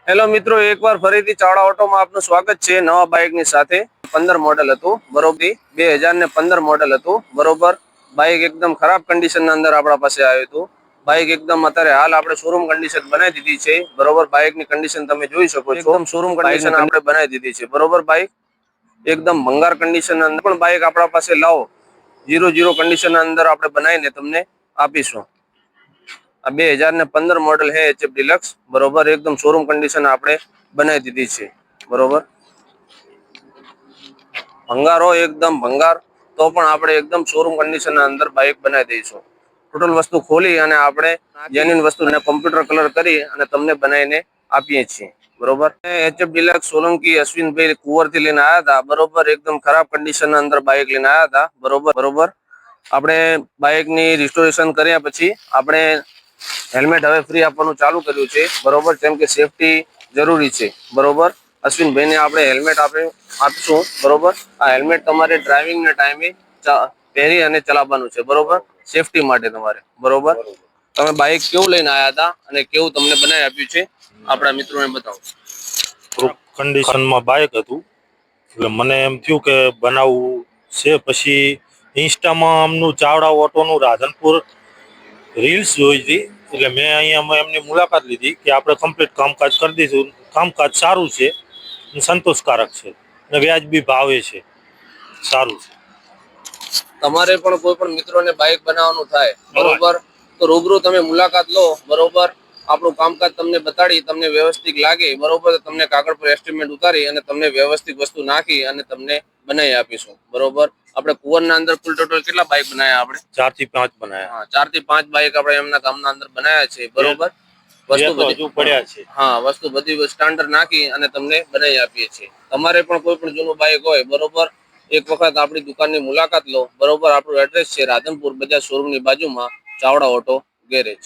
Hello મિત્રો, એકવાર ફરીથી ચાવડા ઓટોમાં આપનું સ્વાગત છે. નવા બાઇકની સાથે 15 મોડેલ હતું બરોબર. 2015 મોડેલ હતું બરોબર. બાઇક એકદમ ખરાબ કન્ડિશનના અંદર આપણા પાસે આવ્યું હતું. બાઇક એકદમ અત્યારે હાલ આપણે શોરૂમ કન્ડિશન બનાવી દીધી છે બરોબર. બાઇકની કન્ડિશન તમે જોઈ શકો છો, એકદમ શોરૂમ કન્ડિશન આપણે બનાવી દીધી છે બરોબર. બાઇક એકદમ ભંગાર કન્ડિશન અંદર પણ બાઇક આપણા પાસે લાવો 0 કન્ડિશન અંદર આપણે બનાવીને તમને આપીશું. આ 2015 મોડેલ है HF डिलक्स बरोबर. एकदम शोरूम कंडीशन આપણે બનાવી દીધી છે બરોબર. ભંગાર હોય એકદમ ભંગાર તો પણ આપણે એકદમ શોરૂમ કન્ડિશન ના અંદર બાઇક બનાવી દઈશું. ટોટલ વસ્તુ ખોલી અને આપણે જેન્યુઇન વસ્તુને કમ્પ્યુટર કલર કરી અને તમને બનાવીને આપીએ છીએ બરોબર. HF डिलक्स સોલંકી અશ્વિનભાઈ કુંવરથી લઈને આવ્યા હતા બરોબર. એકદમ ખરાબ કન્ડિશન ના અંદર બાઇક લઈને આવ્યા હતા બરોબર. આપણે બાઇકની રિસ્ટોરેશન કર્યા પછી આપણે હેલ્મેટ હવે ફ્રી આપવાનું ચાલુ કર્યું છે બરોબર. કેમ કે સેફટી જરૂરી છે બરોબર. અશ્વિનભાઈને આપણે હેલ્મેટ આપીશું બરોબર. આ હેલ્મેટ તમારે ડ્રાઇવિંગના ટાઈમે પહેરી અને ચલાવવાનું છે બરોબર, સેફટી માટે તમારે બરોબર. તમે બાઇક કેવું લઈને આવ્યા હતા અને કેવું તમને બનાવી આપ્યું છે આપણા મિત્રોને બતાવો. કન્ડિશનમાં બાઇક હતું એટલે મને એમ થયું કે બનાવવું છે. પછી ઇન્સ્ટામાં આમનું ચાવડા ઓટોનું રાધનપુર રીલ્સ જોઈ હતી એટલે મેં અહીંયા એમની મુલાકાત લીધી કે આપણે કમ્પ્લીટ કામકાજ કરી દઈશું. કામકાજ સારું છે, સંતોષકારક છે અને વ્યાજબી ભાવે છે, સારું છે. તમારે પણ કોઈ પણ મિત્રોને બાઇક બનાવવાનું થાય બરોબર તો રૂબરૂ તમે મુલાકાત લો બરોબર. આપણું કામકાજ તમને બતાડી, તમને વ્યવસ્થિત લાગે બરોબર તો તમને કાગળ પર એસ્ટિમેટ ઉતારી અને તમને વ્યવસ્થિત વસ્તુ નાખી અને તમને બનાવી આપીશું બરોબર. આપણે કુવરના અંદર કુલ ટોટલ કેટલા બાઇક બનાવ્યા? આપણે 4 થી 5 બનાવ્યા. 4 થી 5 બાઇક આપણે એમના ગામના અંદર બનાવ્યા છે બરોબર. વસ્તુ બધી પડ્યા છે. વસ્તુ બધી સ્ટાન્ડર્ડ નાખી અને તમને બનાવી આપીએ છીએ. તમારે પણ કોઈ પણ જૂનું બાઇક હોય બરોબર, એક વખત આપણી દુકાનની મુલાકાત લો બરોબર. આપણું એડ્રેસ છે રાધનપુર બજાર શોરૂમની બાજુમાં ચાવડા ઓટો ગેરેજ.